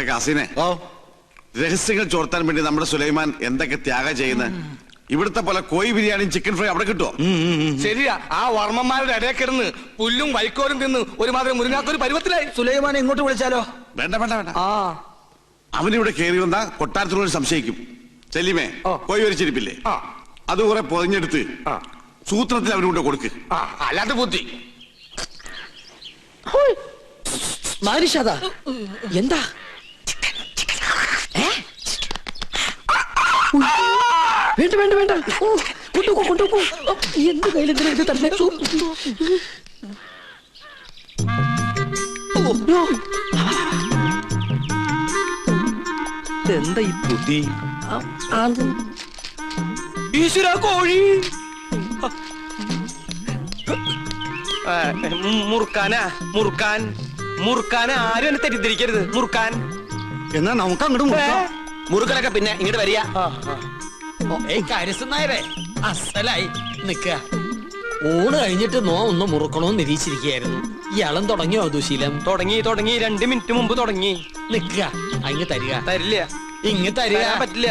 കാസിനെ രഹസ്യങ്ങൾ ചോർത്താൻ വേണ്ടി നമ്മുടെ സുലൈമാൻ എന്തൊക്കെ ത്യാഗം ചെയ്യുന്നത്. ഇവിടുത്തെ പോലെ കോഴി ബിരിയാണിയും ചിക്കൻ ഫ്രൈ അവിടെ കിട്ടുമോ? ശരിയാ, ആ വർമ്മന്മാരുടെ ഇടയിൽ കിടന്ന് പുല്ലും വൈക്കോലും തിന്ന് ഒരുമാതിരി മുരുങ്ങാത്തൊരു പരുവത്തിലായി. സുലൈമാനെ ഇങ്ങോട്ട് വിളിച്ചാലോ? വേണ്ട വേണ്ട വേണ്ട. അവനിവിടെ കയറി വന്നാ കൊട്ടാരത്തിനോട് സംശയിക്കും. ചെല്ലിമേ കോഴി വരിച്ചിരിപ്പില്ലേ, അത് കുറെ പൊതിഞ്ഞെടുത്ത് സൂത്രത്തിൽ അവനുകൊണ്ട് കൊടുക്ക്. അല്ലാത്ത ബുദ്ധി. എന്താ വേണ്ട വേണ്ട വേണ്ട, കൊണ്ടുപോ കൊണ്ടുപോ. എന്ത് കയ്യിലെന്തിനാ ഇത് തന്നെ? എന്താ ഈ ബുദ്ധി? ഈശ്വര, കോഴി മുറുക്കാനാ? മുറുക്കാൻ മുറുക്കാൻ ആരും എന്നെ തെറ്റിദ്ധരിക്കരുത്. മുറുക്കാൻ എന്നാ നമുക്ക് അങ്ങോട്ട് മുറുക്കലൊക്കെ പിന്നെ ഇങ്ങോട്ട് വരിക. കാര്യസ്ഥനായരെ അസലായി നിക്ക. ഊണ് കഴിഞ്ഞിട്ട് നോ ഒന്ന് മുറുക്കണോന്ന് നിരീക്ഷിച്ചിരിക്കുകയായിരുന്നു. ഇയാളും തുടങ്ങിയോ ദുശീലം? തുടങ്ങി 2 മിനിറ്റ് മുമ്പ് തുടങ്ങി. നിക്ക, അങ്ങ് തരിക. തരില്ല, ഇങ്ങ് തരിക. പറ്റില്ല.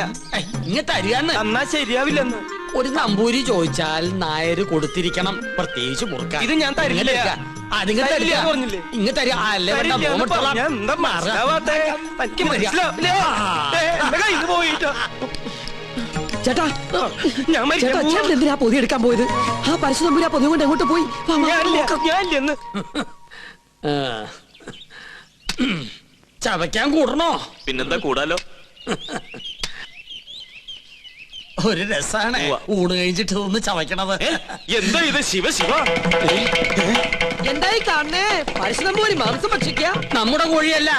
ഇങ്ങ് തരികന്ന്. എന്നാ ശരിയാവില്ലെന്ന്. ഒരു നമ്പൂരി ചോദിച്ചാൽ നായര് കൊടുത്തിരിക്കണം, പ്രത്യേകിച്ച് മുറുക്കാൻ. ഇത് ഞാൻ തരില്ല. അതിങ്ങ് തരില്ല പറഞ്ഞില്ലേ? ഇങ്ങ് തരിക. അല്ലേ വേണ്ട, ചേട്ടാ, ചേട്ടാ, ചേട്ടൻ എന്തിനാ പൊതി എടുക്കാൻ പോയത്? ആ പരശുനമ്പൂരി ആ പൊതി കൊണ്ട് എങ്ങോട്ട് പോയി? ചവയ്ക്കാൻ കൂടണോ? പിന്നെന്താ കൂടാലോ. ഒരു രസാണ് ഊണ് കഴിഞ്ഞിട്ട് ഒന്ന് ചവയ്ക്കണത്. എന്താ ഇത്? ശിവ ശിവ, എന്തായി കാണണേ? പരശുനമ്പൂരി മാംസം ഭക്ഷിക്കുക? നമ്മുടെ കോഴിയല്ല,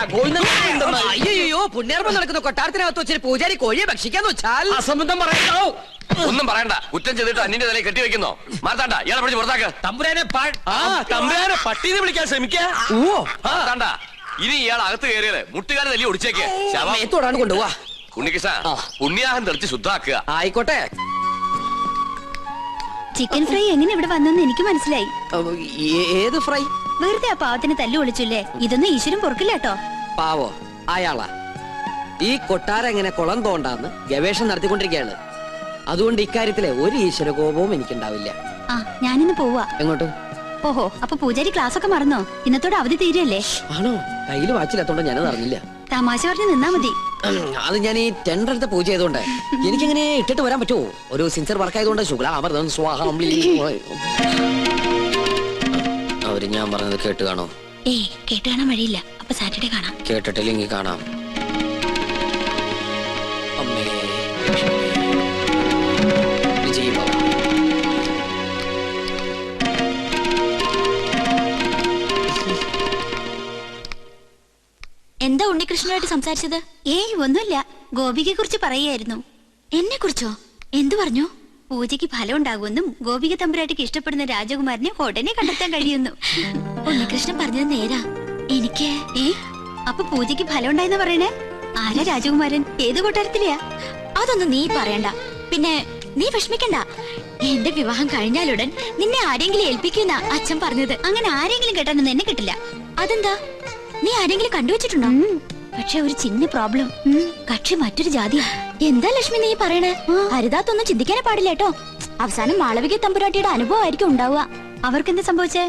അയ്യോ, പുണ്യാർമ്മം നടക്കുന്ന കൊട്ടാരത്തിനകത്ത് വെച്ചൊരു പൂജാരി കോഴിയെ ഭക്ഷിക്കാന്ന് വെച്ചാൽ അസംബന്ധം പറയണോ? ഒന്നും പറയണ്ട. കുറ്റം ചെയ്തിട്ട് അന്നിന്റെ തലയിൽ കെട്ടിവെക്കുന്നോ? മാർത്താണ്ട, ഇയാളെ പിടിച്ച് പുറത്താക്ക്. തമ്പുരാനെ തമ്പുരാനെ പട്ടീന്ന് വിളിക്കാൻ ശ്രമിക്കാ. ഇനി ഇയാൾ അകത്ത് കയറിയത് മുട്ടുകാരെ തല്ലി ഒടിച്ചേക്ക്. തൊടാണ്ട് കൊണ്ടുപോവാ. ഉണ്ണികൃഷ്ണ, പുണ്യാഹം തെറിച്ച് ശുദ്ധാക്കുക. ആയിക്കോട്ടെ. ചിക്കൻ ഫ്രൈ എങ്ങനെ ഇവിടെ വന്നെന്ന് എനിക്ക് മനസ്സിലായി. ഏത് ഫ്രൈ? വെറുതെ ആ പാവത്തിന് തല്ലു ഒളിച്ചില്ലേ? ഇതൊന്നും ഈശ്വരൻ പൊറുക്കില്ല കേട്ടോ. പാവോ അയാളാ. ഈ കൊട്ടാരം എങ്ങനെ കുളം തോണ്ടാന്ന് ഗവേഷണം നടത്തിക്കൊണ്ടിരിക്കുകയാണ്. അതുകൊണ്ട് ഇക്കാര്യത്തിലെ ഒരു ഈശ്വര കോപവും എനിക്കുണ്ടാവില്ല. ആ, ഞാനിന്ന് പോവാ. എങ്ങോട്ട്? ഓഹോ, അപ്പൊ പൂജാരി ക്ലാസ് ഒക്കെ മറന്നോ? ഇന്നത്തോടെ അവധി തീരല്ലേ? ആണോ? കയ്യിൽ വാച്ചിലെത്തോണ്ട് ഞാനത് അറിഞ്ഞില്ല. തമാശ പറഞ്ഞ് നിന്നാ മതി. അത് ഞാൻ ഈ ടെൻഡർ എടുത്ത പൂജ ചെയ്തോണ്ട് എനിക്കിങ്ങനെ ഇട്ടിട്ട് വരാൻ പറ്റുമോ? ഒരു സിൻസിയർ വർക്ക് ആയതുകൊണ്ട് ശുക്ലാമൃതം സ്വാഹം. അവര് ഞാൻ പറഞ്ഞത് കേട്ട് കാണോ? ഏയ്, കേട്ട് കാണാൻ വഴിയില്ല. അപ്പൊ സാറ്റർഡേ കാണാം. കേട്ടിട്ടില്ലെങ്കിൽ കാണാം. അമ്മേ വിജയ് ബാബ. എന്താ ഉണ്ണികൃഷ്ണനായിട്ട് സംസാരിച്ചത്? ഏയ്, ഒന്നുമില്ല. ഗോപികയെ കുറിച്ച് പറയായിരുന്നു. എന്നെ കുറിച്ചോ? എന്തു പറഞ്ഞു? പൂജയ്ക്ക് ഫലം ഉണ്ടാകുമെന്നും ഗോപിക തമ്പുരാട്ടിക്ക് ഇഷ്ടപ്പെടുന്ന രാജകുമാരനെ ഉടനെ കണ്ടെത്താൻ കഴിയുന്നു. ഉണ്ണികൃഷ്ണൻ പറഞ്ഞത് നേരാ. എനിക്ക് അപ്പൊ പൂജയ്ക്ക് ഫലം ഉണ്ടായെന്ന് പറയണേ? ആരാ രാജകുമാരൻ? ഏത് കൊട്ടാരത്തിലെയാ? അതൊന്നും നീ പറയണ്ട. പിന്നെ നീ വിഷമിക്കണ്ട. എന്റെ വിവാഹം കഴിഞ്ഞാലുടൻ നിന്നെ ആരെങ്കിലും ഏൽപ്പിക്കുന്ന അച്ഛൻ പറഞ്ഞത്. അങ്ങനെ ആരെങ്കിലും കേട്ടാനൊന്നും എന്നെ കിട്ടില്ല. അതെന്താ? നീ ആരെങ്കിലും കണ്ടുവച്ചിട്ടുണ്ടോ? പക്ഷെ ഒരു ചിന്ന പ്രോബ്ലം. കക്ഷി മറ്റൊരു ജാതിയാ. എന്താ ലക്ഷ്മി നീ പറയണേ? ഹരിതാത്തൊന്നും ചിന്തിക്കാനേ പാടില്ല കേട്ടോ. അവസാനം മാളവിക തമ്പുരാട്ടിയുടെ അനുഭവമായിരിക്കും ഉണ്ടാവുക. അവർക്ക് എന്താ സംഭവിച്ചേ?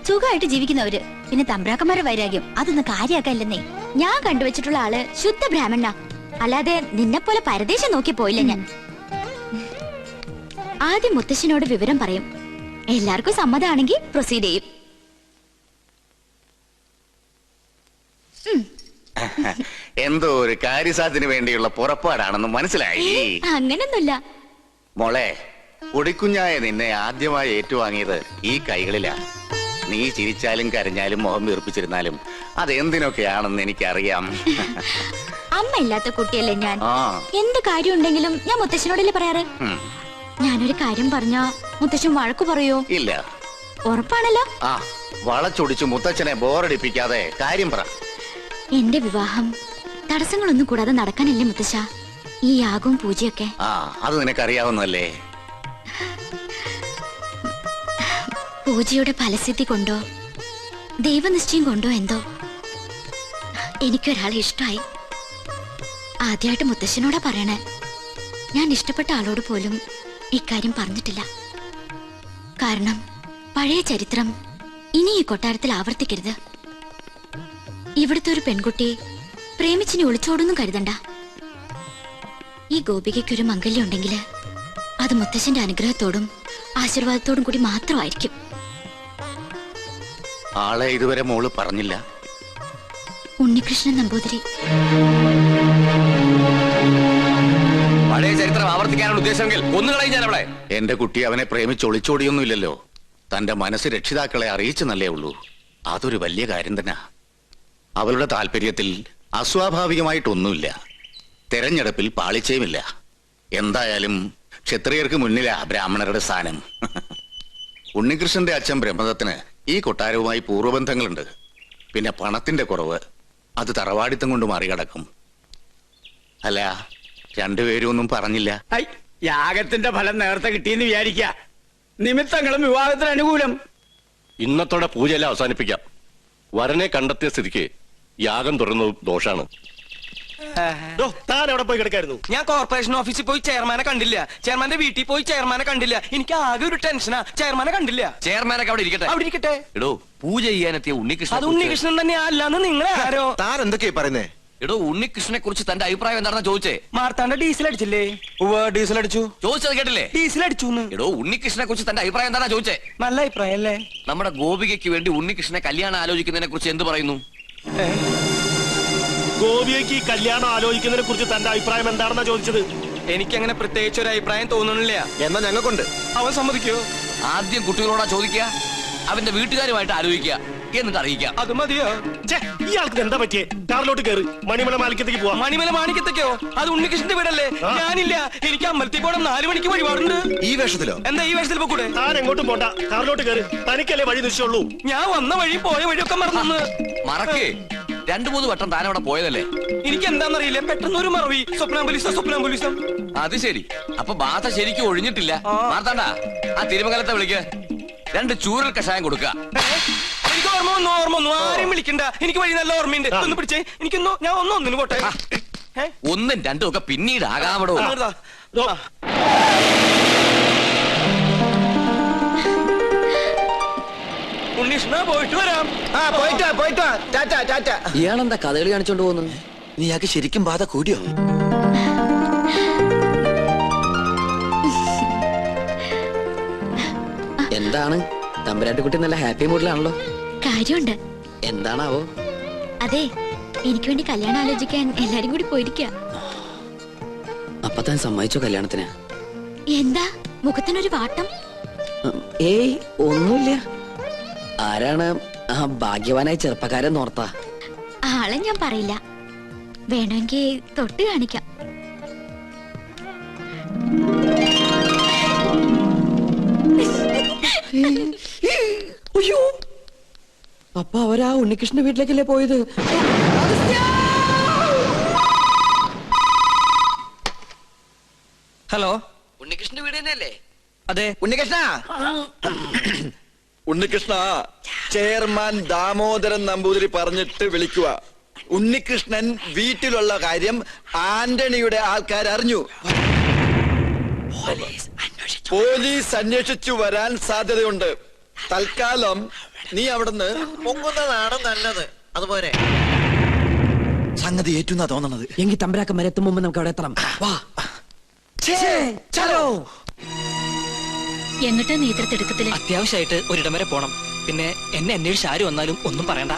സുഖമായിട്ട് ജീവിക്കുന്നവര്. പിന്നെ തമ്പ്രാക്കന്മാരുടെ വൈരാഗ്യം അതൊന്നും കാര്യാക്കല്ലെന്നേ. ഞാൻ കണ്ടുവച്ചിട്ടുള്ള ആള് ശുദ്ധ ബ്രാഹ്മണ. അല്ലാതെ നിന്നെ പോലെ പരദേശം നോക്കി പോയില്ല ഞാൻ. ആദ്യം മുത്തശ്ശനോട് വിവരം പറയും. എല്ലാവർക്കും സമ്മതമാണെങ്കിൽ പ്രൊസീഡ് ചെയ്യും. എന്തോ ഒരു കാര്യസാധ്യത്തിന് വേണ്ടിയുള്ള പുറപ്പാടാണെന്ന് മനസ്സിലായി. അങ്ങനൊന്നുമില്ല മോളെ. പൊടിക്കുഞ്ഞായ നിന്നെ ആദ്യമായി ഏറ്റുവാങ്ങിയത് ഈ കൈകളിലാ. നീ ചിരിച്ചാലും കരഞ്ഞാലും മുഖം വീർപ്പിച്ചിരുന്നാലും അതെന്തിനൊക്കെയാണെന്ന് എനിക്കറിയാം. അമ്മ ഇല്ലാത്ത കുട്ടിയല്ലേ ഞാൻ. എന്ത് കാര്യം ഉണ്ടെങ്കിലും ഞാൻ മുത്തശ്ശനോടല്ലേ പറയാറ്. ഞാനൊരു കാര്യം പറഞ്ഞാ മുത്തശ്ശൻ വഴക്കു പറയോ? ഇല്ല. ഉറപ്പാണല്ലോ. വളച്ചൊടിച്ചു മുത്തച്ഛനെ ബോറടിപ്പിക്കാതെ കാര്യം പറ. എന്റെ വിവാഹം തടസ്സങ്ങളൊന്നും കൂടാതെ നടക്കാനല്ലേ മുത്തശ്ശ ഈ യാഗവും പൂജയൊക്കെ? അത് നിനക്കറിയാവുന്നല്ലേ. പൂജയുടെ ഫലസിദ്ധി കൊണ്ടോ ദൈവനിശ്ചയം കൊണ്ടോ എന്തോ എനിക്കൊരാളെ ഇഷ്ടമായി. ആദ്യമായിട്ട് മുത്തശ്ശനോടാ പറയണേ. ഞാൻ ഇഷ്ടപ്പെട്ട ആളോട് പോലും ഇക്കാര്യം പറഞ്ഞിട്ടില്ല. കാരണം പഴയ ചരിത്രം ഇനി ഈ കൊട്ടാരത്തിൽ ആവർത്തിക്കരുത്. ഇവിടുത്തെ ഒരു പെൺകുട്ടി പ്രേമിച്ചിനെ ഒളിച്ചോടൊന്നും കരുതണ്ട. ഈ ഗോപികയ്ക്കൊരു മംഗല്യം ഉണ്ടെങ്കിൽ അത് മുത്തശ്ശന്റെ അനുഗ്രഹത്തോടും ആശീർവാദത്തോടും കൂടി മാത്രമായിരിക്കും. ആളെ ഇതുവരെ മോള് പറഞ്ഞില്ല. ഉണ്ണികൃഷ്ണൻ നമ്പൂതിരി. പഴയ ചരിത്രം ആവർത്തിക്കാനുള്ള ഉദ്ദേശമെങ്കിൽ ഒന്നുകളയും ഞാൻ അവളെ. എന്റെ കുട്ടി അവനെ പ്രേമിച്ച് ഒളിച്ചോടിയൊന്നുമില്ലല്ലോ. തന്റെ മനസ്സ് രക്ഷിതാക്കളെ അറിയിച്ചെന്നല്ലേ ഉള്ളൂ. അതൊരു വലിയ കാര്യം തന്നെ. അവളുടെ താല്പര്യത്തിൽ അസ്വാഭാവികമായിട്ടൊന്നുമില്ല. തെരഞ്ഞെടുപ്പിൽ പാളിച്ചയുമില്ല. എന്തായാലും ക്ഷത്രിയർക്ക് മുന്നിലാ ബ്രാഹ്മണരുടെ സ്ഥാനം. ഉണ്ണികൃഷ്ണന്റെ അച്ഛൻ ബ്രഹ്മദത്തിന് ഈ കൊട്ടാരവുമായി പൂർവ്വബന്ധങ്ങളുണ്ട്. പിന്നെ പണത്തിന്റെ കുറവ് അത് തറവാടിത്തം കൊണ്ട് മറികടക്കും. അല്ല, രണ്ടുപേരും ഒന്നും പറഞ്ഞില്ല. യാഗത്തിന്റെ ഫലം നേരത്തെ കിട്ടിയെന്ന് വിചാരിക്ക. നിമിത്തങ്ങളും വിവാഹത്തിന് അനുകൂലം. ഇന്നത്തോടെ പൂജയെല്ലാം അവസാനിപ്പിക്കാം. വരനെ കണ്ടെത്തിയ സ്ഥിതിക്ക് യാഗം തുറന്നത് ദോഷാണ്. താൻ എവിടെ പോയി കിടക്കായിരുന്നു? ഞാൻ കോർപ്പറേഷൻ ഓഫീസിൽ പോയി ചെയർമാനെ കണ്ടില്ല. ചെയർമാന്റെ വീട്ടിൽ പോയി ചെയർമാനെ കണ്ടില്ല. എനിക്ക് ആകെ ഒരു ടെൻഷനാ. ചെയർമാനെ കണ്ടില്ല. ചെയർമാനൊക്കെ അവിടെ ഇരിക്കട്ടെ. അവിടെ ഇരിക്കട്ടെ. എടോ, പൂജ ചെയ്യാനെത്തിയ ഉണ്ണികൃഷ്ണൻ. അത് ഉണ്ണികൃഷ്ണൻ തന്നെ അല്ലാന്ന് നിങ്ങളെ ആരോ? താൻ എന്തൊക്കെയാ പറയുന്നേ? എടോ, ഉണ്ണികൃഷ്ണനെ കുറിച്ച് തന്റെ അഭിപ്രായം എന്താണെന്ന് ചോദിച്ചേ. മാർത്താണ്ട ഡീസൽ അടിച്ചില്ലേ? ഡീസൽ അടിച്ചു. ചോദിച്ചത് കേട്ടില്ലേ? ഡീസൽ അടിച്ചു. എടോ, ഉണ്ണികൃഷ്ണനെ കുറിച്ച് തന്റെ അഭിപ്രായം എന്താണെന്ന് ചോദിച്ചേ. നല്ല അഭിപ്രായം അല്ലേ? നമ്മുടെ ഗോപികയ്ക്ക് വേണ്ടി ഉണ്ണികൃഷ്ണനെ കല്യാണം ആലോചിക്കുന്നതിനെ കുറിച്ച് എന്ത് പറയുന്നു? ഗോപിയയ്ക്ക് ഈ കല്യാണം ആലോചിക്കുന്നതിനെ കുറിച്ച് തന്റെ അഭിപ്രായം എന്താണെന്നാ ചോദിച്ചത്. എനിക്കങ്ങനെ പ്രത്യേകിച്ച് ഒരു അഭിപ്രായം തോന്നുന്നില്ല. എന്നാ ഞങ്ങൾക്കുണ്ട്. അവൻ സമ്മതിക്കോ? ആദ്യം കുട്ടികളോടാ ചോദിക്കുക, അവന്റെ വീട്ടുകാരുമായിട്ട് ആലോചിക്കുക, എന്നിട്ട് അറിയിക്കാം. അത് മതിയോ? ഇയാൾക്ക് എന്താ പറ്റിയേ? കാറിലോട്ട് കയറി മണിമല മാലിക്കത്തേക്ക് പോവാം. മണിമല മാണിക്കത്തേക്കോ? അത് ഉണ്ണികൃഷ്ണന്റെ വീടല്ലേ? ഞാനില്ല. എനിക്ക് അമ്പലത്തിൽ പോകണം. 4 മണിക്ക് വഴിപാടുണ്ട്. ഈ വേഷത്തിലോ? എന്താ ഈ വേഷത്തിൽ പോകൂടെ? താൻ എങ്ങോട്ടും പോണ്ട, കാറിലോട്ട് കയറി. തനിക്കല്ലേ വഴി നിശ്ചയുള്ളൂ. ഞാൻ വന്ന വഴി പോയ വഴിയൊക്കെ മറന്നു. മറക്കേ, 2-3 വട്ടം താൻ അവിടെ പോയതല്ലേ? എനിക്ക് എന്താണെന്നറിയില്ല, പെട്ടെന്ന് ഒരു മറവി. സ്വപ്നാംബുലിസം. അത് ശരി. അപ്പൊ ബാധ ശരിക്കും ഒഴിഞ്ഞിട്ടില്ല. മാർത്താണ്ട, ആ തിരുമംഗലത്തെ വിളിക്ക്. 2 ചൂരൽ കഷായം കൊടുക്കുക. എനിക്ക് ഓർമ്മ വന്നു. ആരെയും വിളിക്കണ്ട. എനിക്ക് വഴി നല്ല ഓർമ്മയുണ്ട്. ഒന്ന് പിടിച്ചേ. എനിക്കൊന്നോ ഞാൻ ഒന്നിന് പോട്ടെ. 1ഉം 2ഉം ഒക്കെ പിന്നീട് ആകാമടോ. ഉണ്ണീഷ്ണ, പോയിട്ട് വരാം. ഇയാളെന്താ കഥകളി കാണിച്ചോണ്ട് പോകുന്നു? നീയാൾക്ക് ശരിക്കും ബാധ കൂടിയോ? എന്താണ് തമ്പുരാട്ടിക്കുട്ടി നല്ല ഹാപ്പി മൂഡിലാണല്ലോ. കാര്യമുണ്ട്. എന്താണാവോ? അതെ, എനിക്ക് വേണ്ടി കല്യാണം ആലോചിക്കാൻ എല്ലാരും കൂടി പോയിരിക്ക. അപ്പൊ താൻ സമ്മതിച്ചോ കല്യാണത്തിന്? എന്താ മുഖത്തിനൊരു വാട്ടം? ഏയ്, ഒന്നുമില്ല. ആരാണ് ആ ഭാഗ്യവാനായ ചെറുപ്പക്കാരൻ നോർത്താ? ആളെ ഞാൻ പറയില്ല. വേണമെങ്കിൽ തൊട്ട് കാണിക്കാം. അയ്യോ, അപ്പൊ അവരാ ഉണ്ണികൃഷ്ണന്റെ വീട്ടിലേക്കല്ലേ പോയത്? ഹലോ, ഉണ്ണികൃഷ്ണന്റെ വീട് തന്നെയല്ലേ? അതെ. ഉണ്ണികൃഷ്ണ, ചെയർമാൻ ദാമോദരൻ നമ്പൂതിരി പറഞ്ഞിട്ട് വിളിക്കുക. ഉണ്ണികൃഷ്ണൻ വീട്ടിലുള്ള കാര്യം ആന്റണിയുടെ ആൾക്കാർ അറിഞ്ഞു. പോലീസ് അന്വേഷിച്ചു വരാൻ സാധ്യതയുണ്ട്. തൽക്കാലം നീ അവിടുന്ന് പൊങ്ങുന്നതാണ് നല്ലത്. അതുപോലെ സംഗതി ഏറ്റുന്നാ തോന്നണത്. എങ്കിൽ തമ്പരാക്കന്മാരെ എത്തും മുമ്പ് നമുക്ക് അവിടെ എത്തണം. വാ. എന്നിട്ട് നേതൃത്വത്തില് അത്യാവശ്യമായിട്ട് ഒരിടം വരെ പോണം. പിന്നെ എന്നെ അന്വേഷിച്ച് ആര് വന്നാലും ഒന്നും പറയണ്ട.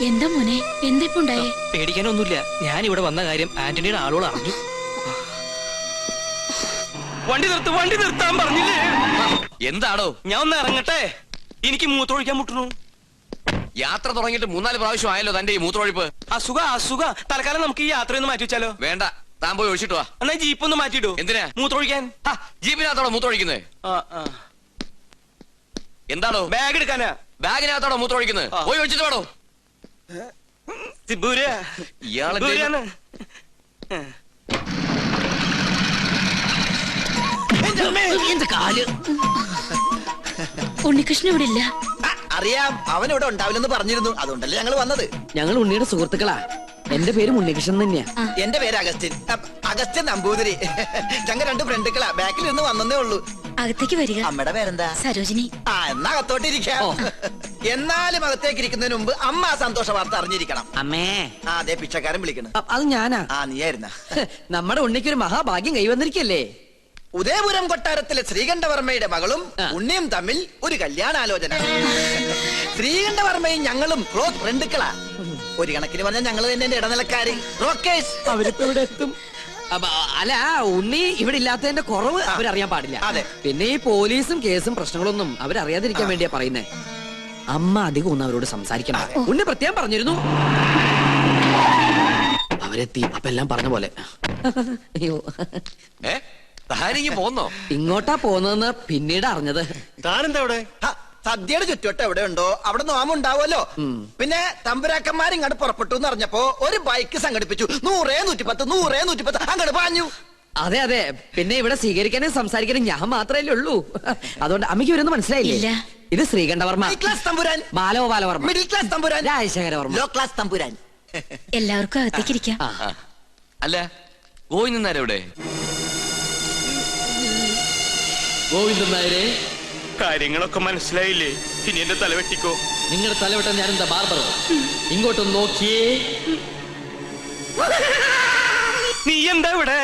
എന്താ മോനെ, എന്തിപ്പുണ്ടായേ? പേടിക്കാനൊന്നുമില്ല. ഞാൻ ഇവിടെ വന്ന കാര്യം ആന്റണിയുടെ ആളുകൾ അറിഞ്ഞു. വണ്ടി നിർത്താൻ പറഞ്ഞില്ലേ? എന്താണോ? ഞാൻ ഒന്ന് ഇറങ്ങട്ടെ. എനിക്ക് മൂത്രമൊഴിക്കാൻ മുട്ടുന്നു. യാത്ര തുടങ്ങിയിട്ട് 3-4 പ്രാവശ്യം ആയല്ലോ തന്റെ ഈ മൂത്രമൊഴിപ്പ്. അസുഖ. തൽക്കാലം നമുക്ക് ഈ യാത്രയൊന്ന് മാറ്റി വെച്ചാലോ? വേണ്ട, താൻ പോയി ഒഴിച്ചിട്ട് വാ. എന്നാ ജീപ്പ് ഒന്ന് മാറ്റിയിടൂ. എന്തിനാ? മൂത്രമൊഴിക്കാൻ. ജീപ്പിനകത്തോടെ മൂത്രമൊഴിക്കുന്നത്? എന്താണോ? ബാഗ് എടുക്കാനാ. ബാഗിനകത്തോടെ മൂത്രമൊഴിക്കുന്നത്? പോയി ഒഴിച്ചിട്ട് വേണോ? ഇയാളെ ഉണ്ണികൃഷ്ണൻ ഇവിടെ ഇല്ല. അറിയാം, അവൻ ഇവിടെ ഉണ്ടാവില്ലെന്ന് പറഞ്ഞിരുന്നു. അതുകൊണ്ടല്ലേ ഞങ്ങൾ വന്നത്. ഞങ്ങൾ ഉണ്ണിയുടെ സുഹൃത്തുക്കളാ. എന്റെ പേര് ഉണ്ണികൃഷ്ണൻ തന്നെയാ. എന്റെ പേര് അഗസ്റ്റിൻ. അഗസ്റ്റിൻ നമ്പൂതിരി. ഞങ്ങൾ 2 ഫ്രണ്ടുക്കളാ. ബാക്കിൽ നിന്ന് വന്നേ ഉള്ളൂ. അകത്തേക്ക് വരിക. അമ്മയുടെ പേരെന്താ? സരോജിനി. എന്നാ അകത്തോട്ടിരിക്കാം. എന്നാലും അകത്തേക്ക് ഇരിക്കുന്നതിന് മുമ്പ് അമ്മ ആ സന്തോഷ വാർത്ത അറിഞ്ഞിരിക്കണം. അമ്മേ. അതെ പിച്ചക്കാരൻ വിളിക്കണം. അത് ഞാനാ. നീയായിരുന്ന. നമ്മുടെ ഉണ്ണിക്കൊരു മഹാഭാഗ്യം കൈവന്നിരിക്കല്ലേ. ഉദയപുരം കൊട്ടാരത്തിലെ ശ്രീകണ്ഠവർമ്മയുടെ മകളും ഉണ്ണിയും തമ്മിൽ ഒരു കല്യാണാലോചന. ശ്രീകണ്ഠവർമ്മയും ഞങ്ങളും ക്ലോസ് ഫ്രണ്ടുക്കളാ. ഒരു കണക്കിന് പറഞ്ഞാൽ ഞങ്ങൾ തന്നെ എന്റെ ഇടനിലക്കാര്. റോക്കേഴ്സ്. അവരിപ്പോ ഇവിടെ എത്തും. അല്ല, ഉണ്ണി ഇവിടെ ഇല്ലാത്തതിന്റെ കുറവ് അവരറിയാൻ പാടില്ല. അതെ. പിന്നെ ഈ പോലീസും കേസും പ്രശ്നങ്ങളൊന്നും അവരറിയാതിരിക്കാൻ വേണ്ടിയാ പറയുന്നേ. അമ്മ അധികം ഒന്നും അവരോട് സംസാരിക്കണം. ഉണ്ണി പ്രത്യേകം പറഞ്ഞിരുന്നു. അവരെത്തി. അപ്പൊ എല്ലാം പറഞ്ഞ പോലെ. അയ്യോ, താനിങ്ങി പോന്നോ? ഇങ്ങോട്ടാ പോന്നതെന്ന് പിന്നീട് അറിഞ്ഞത്. താനെന്താ ഇവിടെ? സദ്യയുടെ ചുറ്റുവട്ടം എവിടെ ഉണ്ടോ അവിടെ നോമുണ്ടാവുമല്ലോ. പിന്നെ തമ്പുരാക്കന്മാർ ഇങ്ങോട്ട് പുറപ്പെട്ടു എന്ന് അറിഞ്ഞപ്പോ ഒരു ബൈക്ക് സംഘടിപ്പിച്ചു. 100, 110, 100, 110 അങ്ങോട്ട് പാഞ്ഞു. അതെ അതെ. പിന്നെ ഇവിടെ സ്വീകരിക്കാനും സംസാരിക്കാനും ഞാൻ മാത്രമല്ലേ ഉള്ളൂ. അതുകൊണ്ട് അമ്മയ്ക്ക് ഇവരൊന്നും മനസ്സിലായില്ലേ? ഇത് ശ്രീകണ്ഠവർമ്മ, ഹൈ ക്ലാസ് തമ്പുരാൻ. ബാലഗോപാലവർമ്മ, മിഡിൽ ക്ലാസ് തമ്പുരാൻ. രാജശേഖരവർമ്മ, ലോ ക്ലാസ് തമ്പുരാൻ. എല്ലാവർക്കും അകത്തേക്ക് ഇരിക്കാം. അല്ല, ഗോവിന്ദൻ നായർ എവിടെ? ഗോവിന്ദൻ നായരെ, കാര്യങ്ങളൊക്കെ മനസ്സിലായില്ലേ? ഇനി എന്റെ തല വെട്ടിക്കോ. നിങ്ങളുടെ തലവട്ടം ഞാനെന്താ ബാർബറോ? ഇങ്ങോട്ടൊന്ന് നോക്കിയേ. നീ എന്താ ഇവിടെ?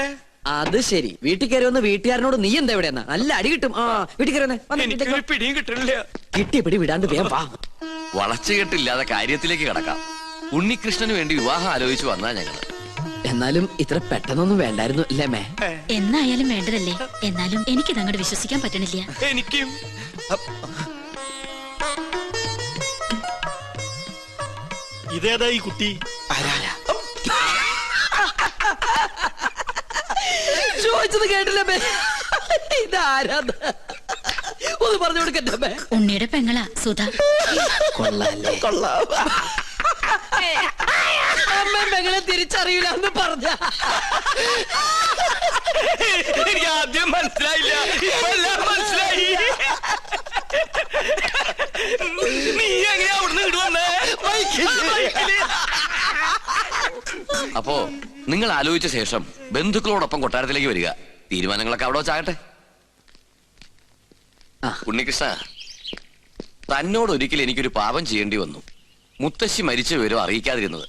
അത് ശരി. വീട്ടിൽ കയറി വന്ന് വീട്ടുകാരനോട് നീ എന്താ ഇവിടെ എന്നാ നല്ല അടി കിട്ടും. വീട്ടിൽ കയറി എനിക്കൊരു പിടിയും കിട്ടണില്ല. കിട്ടിയ പിടി വിടാണ്ട് വേഗം വാ. വളച്ചുകെട്ടില്ലാതെ കാര്യത്തിലേക്ക് കടക്കാം. ഉണ്ണികൃഷ്ണന് വേണ്ടി വിവാഹം ആലോചിച്ചു വന്നാ ഞങ്ങള്. എന്നാലും ഇത്ര പെട്ടെന്നൊന്നും വേണ്ടായിരുന്നു അല്ലേ മേ? എന്നായാലും വേണ്ടതല്ലേ. എന്നാലും എനിക്കിത് അങ്ങോട്ട് വിശ്വസിക്കാൻ പറ്റണില്ല. എനിക്കും. ഇതേതാ ഈ കുട്ടി? ചോദിച്ചത് കേട്ടില്ല മേ. ഇതാരാന്ന് ഒന്ന് പറഞ്ഞു കൊടുക്കട്ടെ മേ. ഉണ്ണിയുടെ പെങ്ങളാ സുധ. കൊള്ളാല്ലേ? കൊള്ളാം. അമ്മ പെങ്ങളെ തിരിച്ചറിയില്ല എന്ന് പറഞ്ഞ എനിക്ക് ആദ്യം മനസ്സിലായില്ല, ഇപ്പൊ എല്ലാം മനസ്സിലായി. നീ എങ്ങനെയാ അവിടുന്ന് ഇടുവന്നേ? അപ്പോ നിങ്ങൾ ആലോചിച്ച ശേഷം ബന്ധുക്കളോടൊപ്പം കൊട്ടാരത്തിലേക്ക് വരിക. തീരുമാനങ്ങളൊക്കെ അവിടെ വെച്ചാകട്ടെ. ഉണ്ണികൃഷ്ണ, തന്നോട് ഒരിക്കൽ എനിക്കൊരു പാപം ചെയ്യേണ്ടി വന്നു. മുത്തശ്ശി മരിച്ച വിവരം അറിയിക്കാതിരുന്നത്.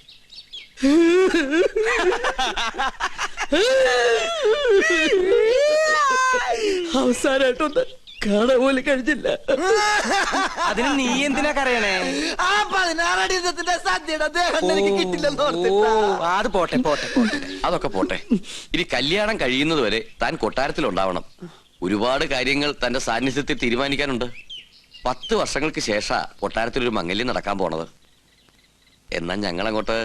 അവസാനായിട്ടൊന്ന് കാണാൻ പോലും കഴിഞ്ഞില്ല. അതിന് നീ എന്തിനാ കരയണേ? ആ 16 അടി ഉയരത്തിന്റെ സദ്യയുടെ ദേഹം എനിക്ക് കിട്ടില്ലെന്ന് അത് പോട്ടെ പോട്ടെ പോട്ടെ. അതൊക്കെ പോട്ടെ. ഇനി കല്യാണം കഴിയുന്നത് വരെ താൻ കൊട്ടാരത്തിൽ ഉണ്ടാവണം. ഒരുപാട് കാര്യങ്ങൾ തന്റെ സാന്നിധ്യത്തിൽ തീരുമാനിക്കാനുണ്ട്. 10 വർഷങ്ങൾക്ക് ശേഷം കൊട്ടാരത്തിൽ ഒരു മംഗല്യം നടക്കാൻ പോണത്. എന്നാ ഞങ്ങളങ്ങോട്ട്